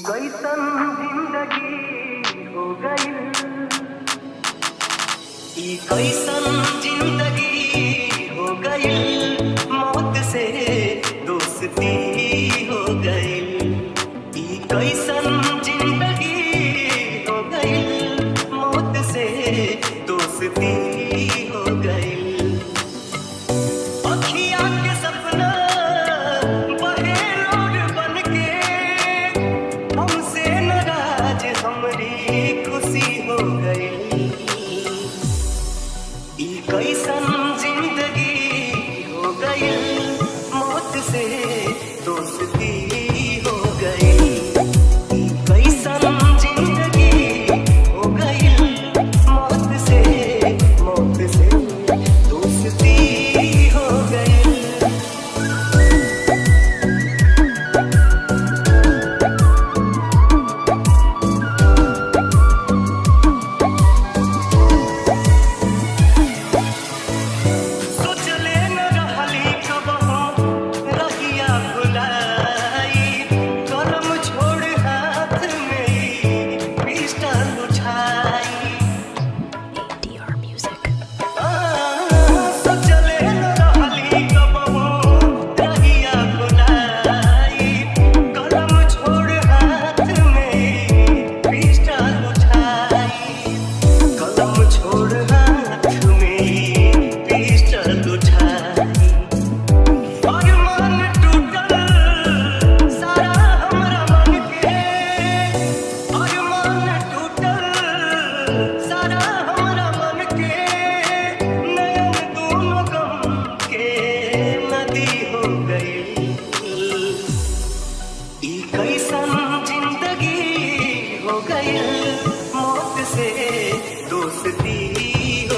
कैसन जिंदगी हो गई, कैसन जिंदगी हो गई, मौत से दोस्ती हो गई। कैसन जिंदगी हो गई, मौत से दोस्ती हो गई। कैसन जिंदगी हो गई, मौत से दोस्ती हो गई। कैसन जिंदगी हो गई, मौत से दोस्ती हो गई। कैसन जिंदगी हो गई, मौत से दोस्ती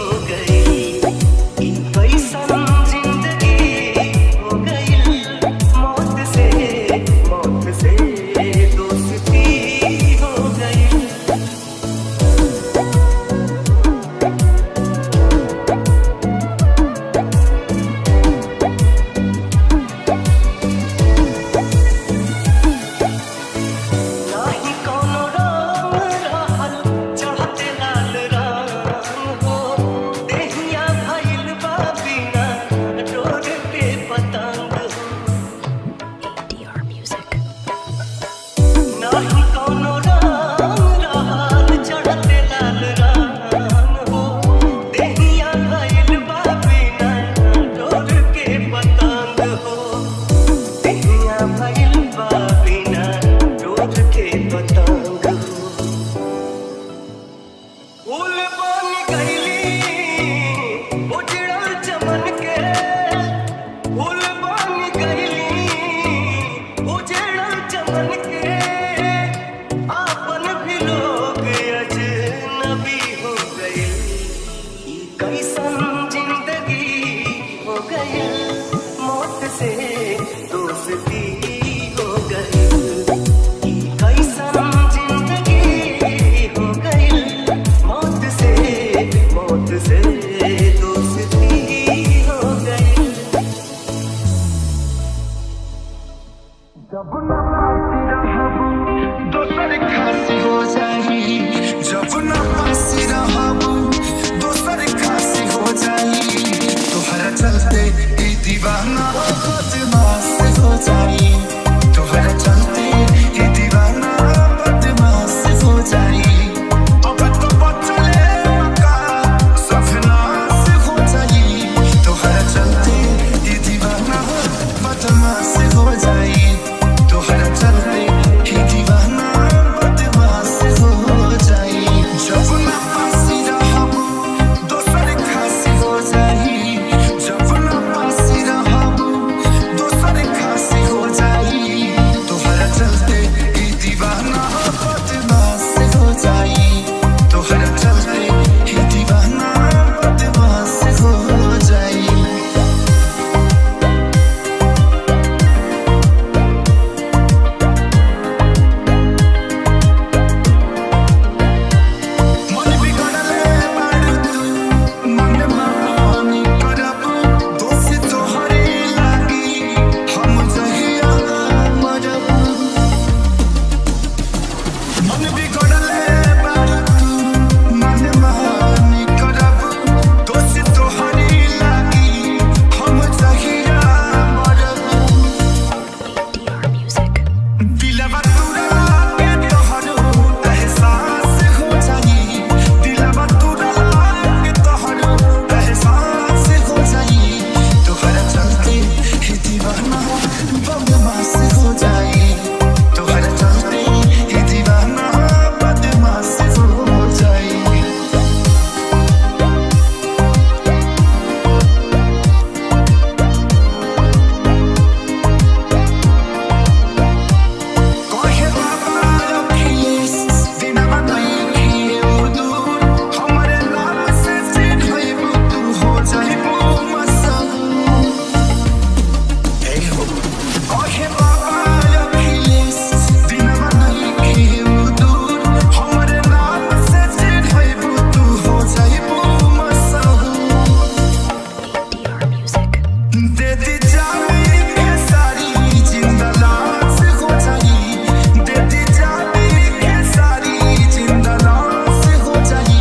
हो गई। कैसन जिंदगी हो गई, मौत से दोस्ती हो गई। कैसन जिंदगी हो गई, मौत से दोस्ती हो गई। कैसन जिंदगी हो गई, मौत से दोस्ती हो गई। जब न पासी रहबू दोसर खासी हो जाई, जब न पासी रहबू दोसर खासी हो जाई। तोहरा चलते ई दीवाना बदमाश हो जाई, तोहरा चलते ई दीवाना बदमाश हो जाई। अब तो बचले मका सफनास हो जाई, तोहरा चलते ई दीवाना बदमाश हो जाई तोहरा चलते ही दीवाना बदमाश हो जाई जब ना पासी रहबू दोसर खासी हो जाई जब ना पासी रहबू दोसर खासी हो जाई तोहरा चलते ही दीवाना बदमाश हो जाई तोहरा चलते ही दीवाना बदमाश हो जाई मन बिगड़ले बारू तू मन मानी करबू दोस्त तोहरे लागी हम जहिया मरबू मन बिगड़ले बारू तू मन मानी करबू दोस्त तोहरे लागी हम जहिया मरबू दिलवा तुरा के तोहरो एहसास हो जाई दिलवा तुरा के तोहरो एहसास हो जाई तोहरा चलते ही दीवाना बदमाश हो जाई तोहरा चलते ही दीवाना बदमाश हो जाई कहे बाबा अखिलेश दिनवा नहीं दूर हमारे नाम से चिन्हबू तू हो जाइबू मशहूर कहे बाबा अखिलेश दिनवा नहीं दूर हमारे नाम से चिन्हबू तू हो जाइबू मशहूर दे दी जानी के सारी जिंदा लाश हो जाई दे दी जानी के सारी जिंदा लाश हो जाई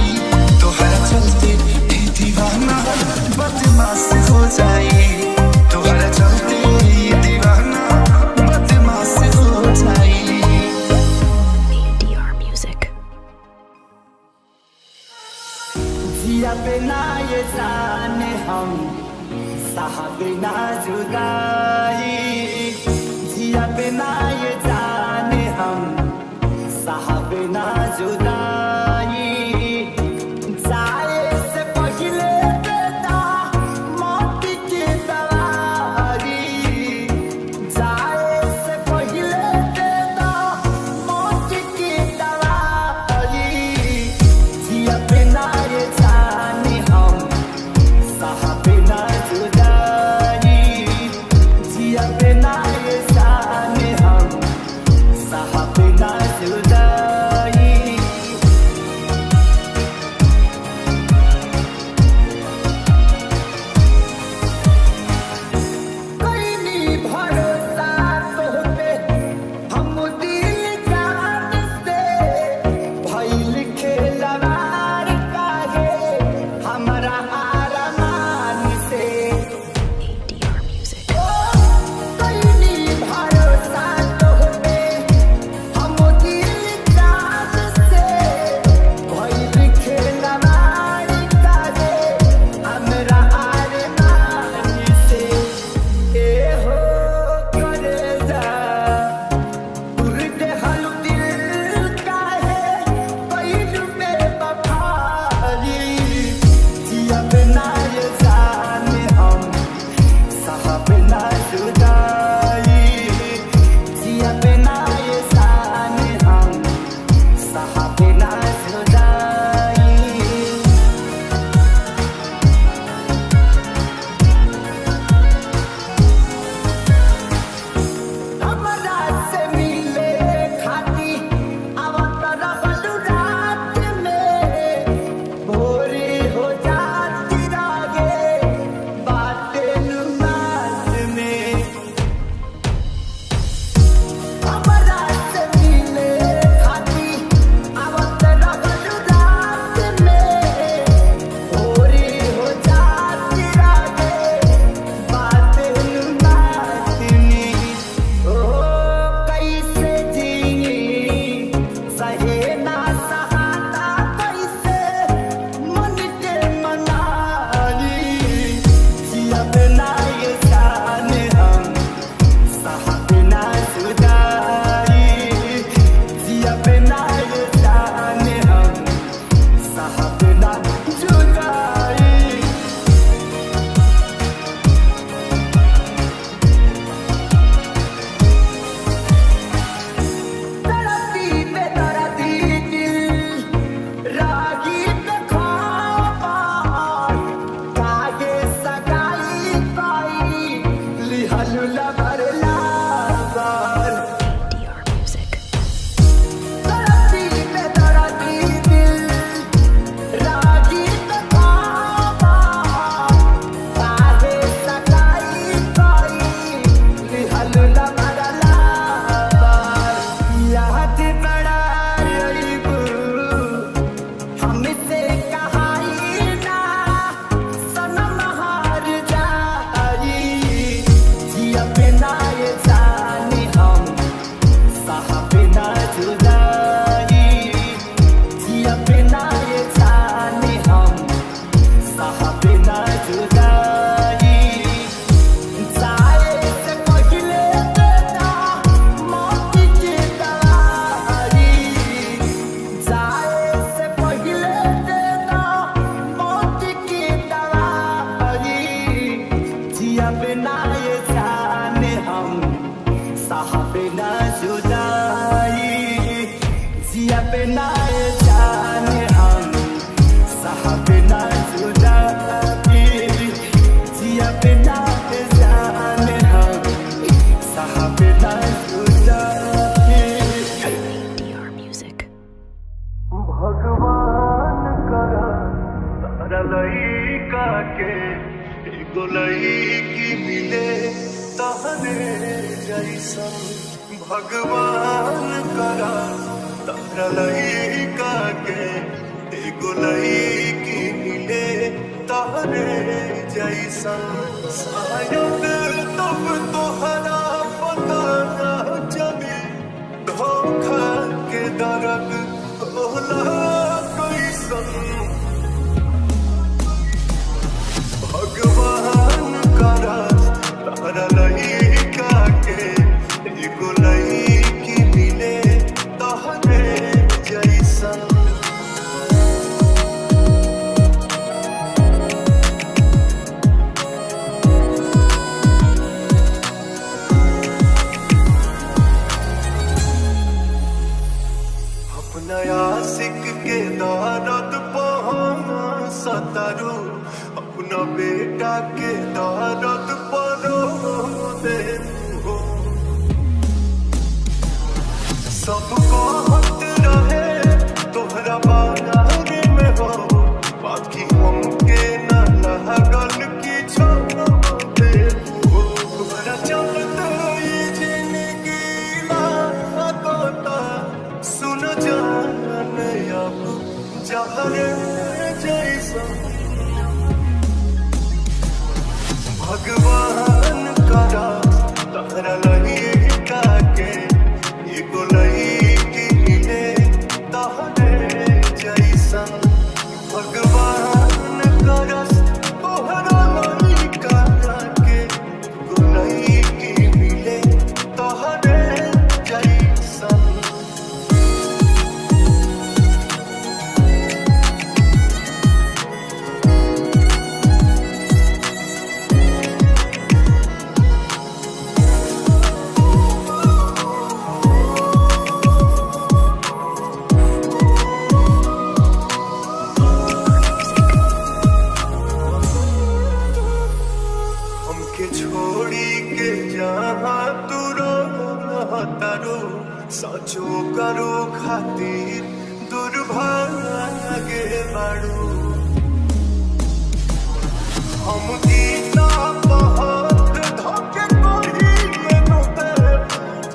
तोहरा चलते ही दीवाना बदमाश हो जाई तोहरा चलते ही दीवाना बदमाश हो जाई ADR Music. जिया बिना ये जाने हम सहा बिना जुदाई जिया बिना ये जाने हम सहा बिना जुदाई जाए से पहले देता मौत की दवाई जाए से पहले देता मौत की दवाई जिया बिना ये जाने हम सहा बिना जुदाई जिया बिना ये जाने हम सहा बिना जुदाई कोई नहीं भरोसा तोहपे हम दिल जान से भइल खेलवार काहे हमरा आरमान से ADR Music. कोई नहीं हलुला भरला बार ADR Music. तड़पी पे तड़पी दिल रागी पे खावा काहे सकाई कोई हलुला भरला बार याद बड़ा रईबू हमसे कहाई ना सनम हार जाई जिया बिना ये जाने हम सहा बिना जुदाई जिया बिना ये जाने हम सहा बिना जुदाई जाए से पहले तेरा मौत की दवाई जाए से पहले तेरा मौत की दवाई जिया बिना ये जाने हम सहा बिना जुदाई जिया बिना ये जाने हम सहा बिना जुदाई जिया बिना ये जाने हम सहा बिना जुदाई ADR Music. भगवान करा तारा लइका के एगो लइकी मिले तहरे जैसन भगवान करा तारा लइका के एगो लइकी मिले तहरे जैसन शायद तब तोहरा पता न चले धोखा के दर्द होला कैसन भगवान करा तारा लइका के एगो लइकी मिले तहरे जैसन अपना आशिक के दर्द पहुँच सतारू अपना बेटा के दर्द परो दे हो सबको हक रहे तोहरा बारे में हो बाकी हमके न लगल की छोड़ दे हो तोहरा चलते ये जिंदगी लागता सुन जान अब जहरे जैसन भगवान करा तारा लइका के एगो लइकी मिले तहरे जैसन भगवान करा तोहरा लइका के एगो लइकी मिले तहरे जैसन हमके छोड़ी के जहाँ तू रहतारो सचो करो खातिर दुर्भाग्य बाड़ू हम गीता बहुत धोखे कोई नोते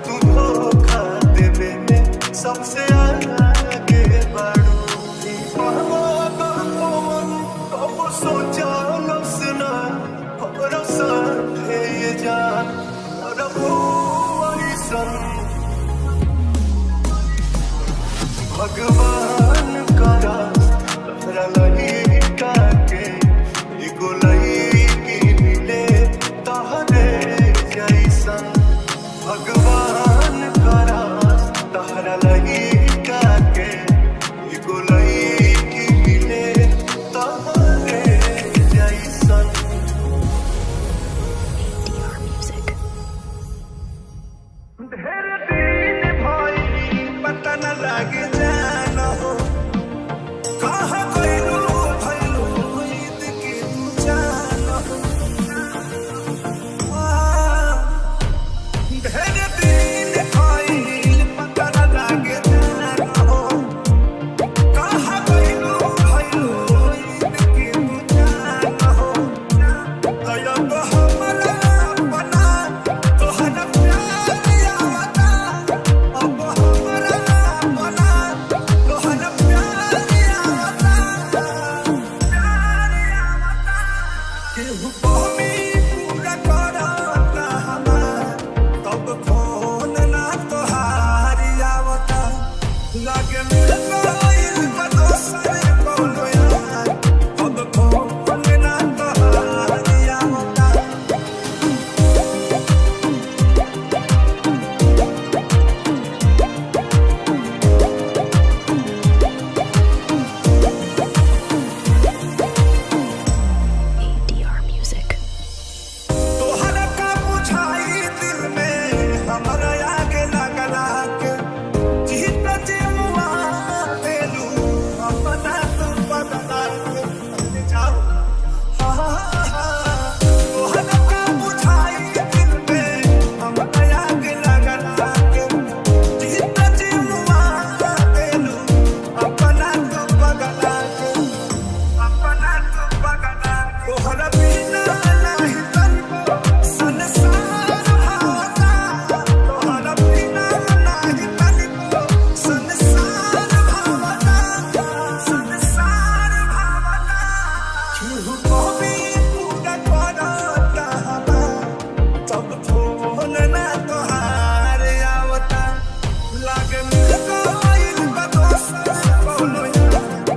तू धोखा देवे में सबसे आगे बाड़ू कब सोचा लसना हमरा साथे ये जान रबो ऐसन भगवान करा तारा लइका के एगो लइकी मिले तहरे जैसन भगवान करा तारा लइका के एगो लइकी मिले तहरे जैसन ADR Music. ढेर दिन भइल पता न लागे जान हो कहाँ गइलू भइलू ईद के तू जान हो ना तोहार आवता लागे मिलता आइल बदोसर कोनो यार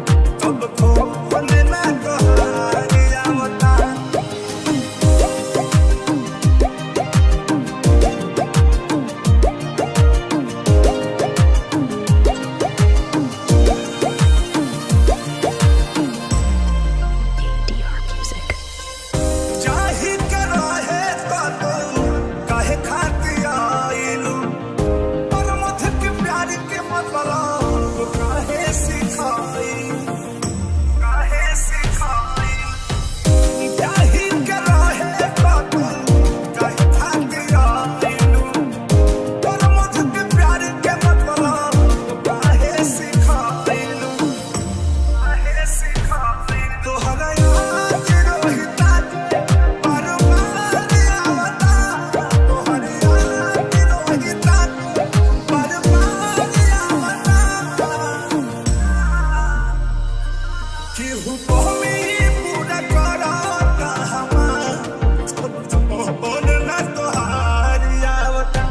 अब फोन ना तोहार आवता ADR Music. चाही के रहे तो तू काहे खाती आइलू पर मथ के प्यार के मतलब काहे सिखाई चाही के रहे तो तू काहे खाती आइलू पर मथ के प्यार के मतलब काहे सिखाइलू तोहरा याद रोहिता बार बार आवता तोहरा याद रोहिता बार बार आवता केहू कहमी पूरा करता हमार फोन ना तोहार आवता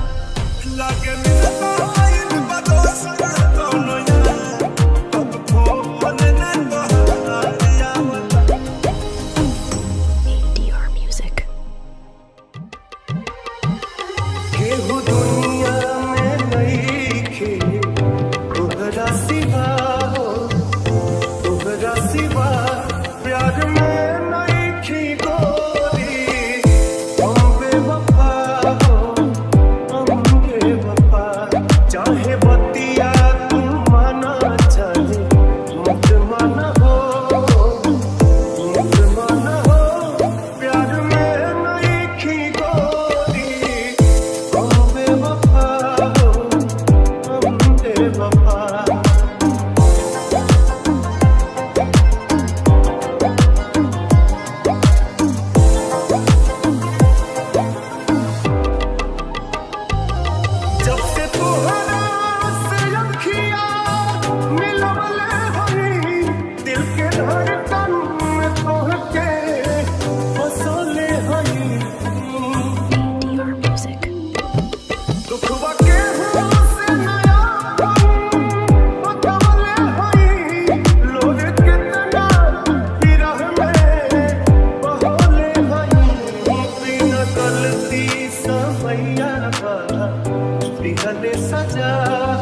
लागे मिलता आइल बदोसर कोनो यार अब फोन ना तोहार आवता ADR Music. केहू दुनिया में नइखे तोहरा सिवा हो तोहरा सिवा प्यार में नइखे गोरी हम बेवफा हो हम बेवफा चाहे बतिया तू माना चाहे मत माना हो प्यार में नइखे गोरी हम बेवफा हो हम बेवफा जब से तोहरा से अखियाँ मिलवले हई दिल के धड़कन में तोहके बसोले हई ADR Music. दुखवा के से नया बतावले हई लोग कितना विरह में बहोले हई बिना गलती समैया दिहले सजा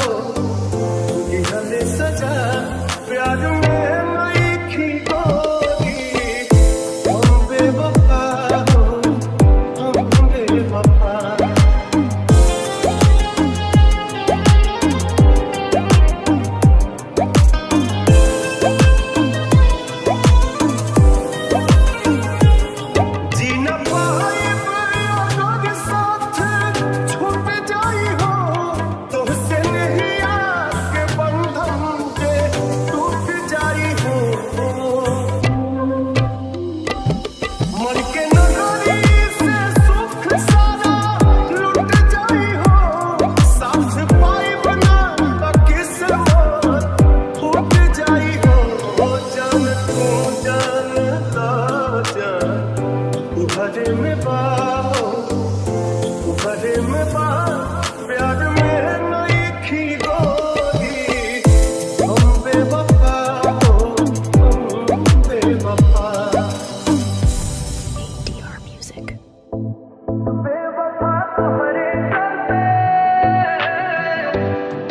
हो दिहले सजा प्यार में नइखे गोरी हम बेवफा हो हम बेवफा जीना पाइब यादों के साथ छूट जाई हो तोहसे नहीं आके बंधन के टूट जाई हो मन के नगरी से सुख सारा लुट जाई हो साथ पाइब ना तो किस्मत फूट जाई हो जान तू जान ला जान उभरे में बाहो उभरे में बा प्यार में नइखे गोरी हम बेवफा हो हम बेवफा ADR Music. बेवफा तुम्हारे चलते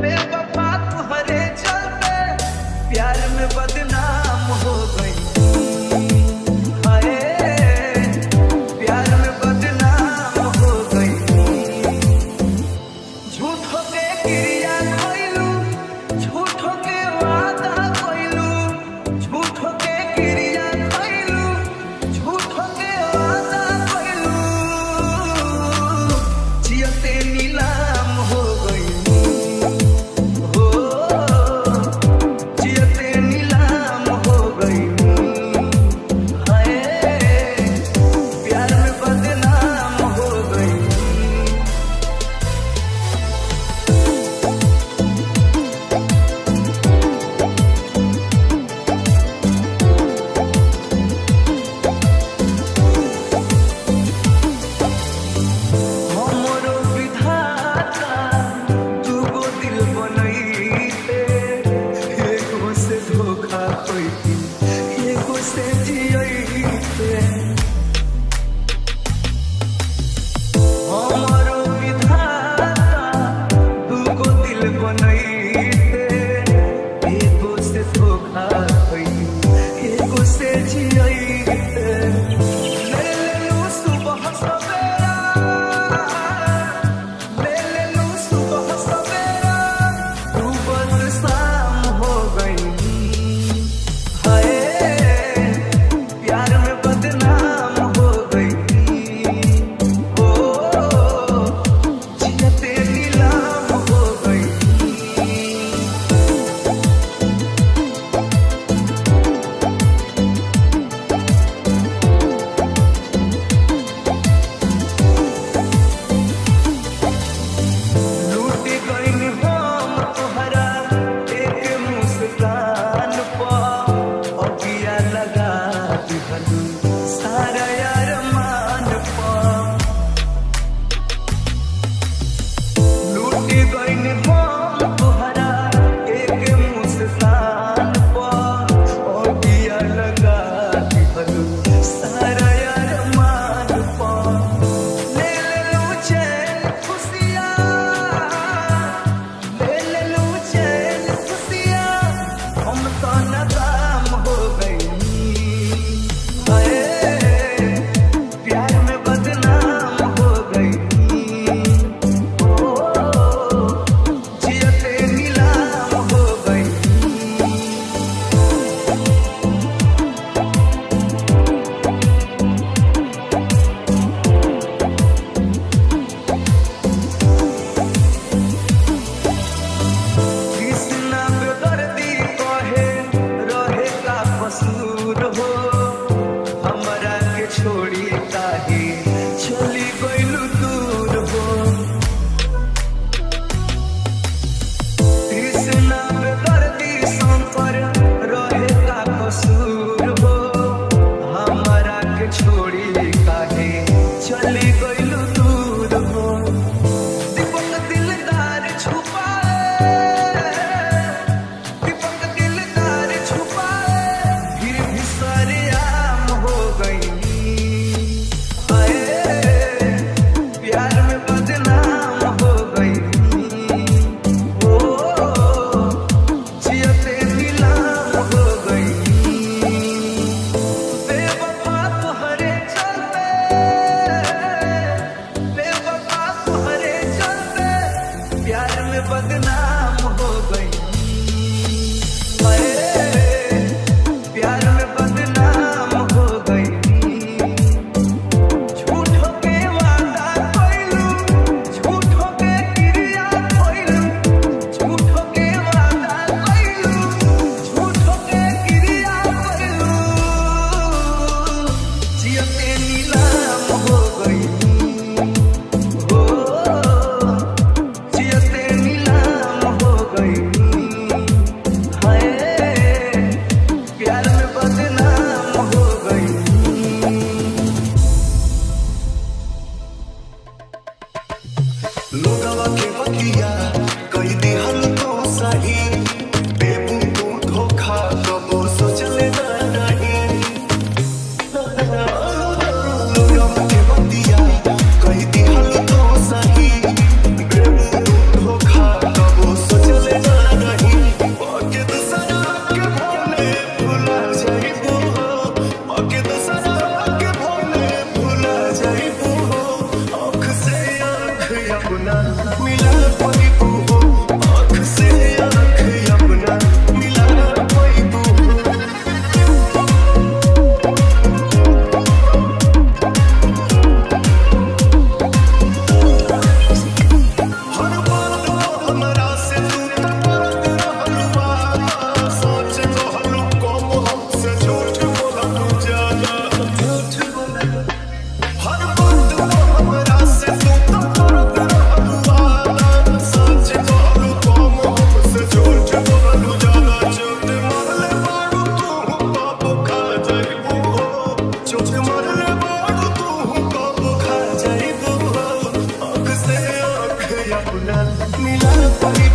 बेवफा तुहरे चलते प्यार में बदनाम हो गई हाय प्यार में बदनाम हो गई में बदनाम हो गई, हाय, प्यार में बदनाम हो गई। झूठो के वादा कइलू, झूठो के क्रिया कइलू, झूठो के वादा कइलू, झूठो के क्रिया कइलू। जियते नीलाम हो गई, हो जियते नीलाम हो गई, हाय, प्यार में बदनाम हो गई। लोगवा के बकिया कई दिहल तो सही, बेबू तू धोखा कबो सोचले ना नहीं। लोगवा के बकिया कई दिहल तो सही, बेबू तू धोखा कबो सोचले ना नहीं। आके दूसरा के भोले भुला जाइबू हो, आके दूसरा के भोले भुला जाइबू हो। आँख से आँख अपना मिला पाइबू हो, आँख से आँख अपना मिला पाइबू हो। हर बात हमरा से तू करत रहलू वादा, सोच कहलू कम हमसे झूठ बोललू ज्यादा, झूठ बोललू। हर बात हमरा से तू करत रहलू वादा, सोच कहलू कम हमसे झूठ बोललू ज्यादा। चोट मारले बारू तू कब खा जाइबू हो, चोट मारले बारू तू कब खा जाइबू हो। आँख से आँख अपना मिला पाइबू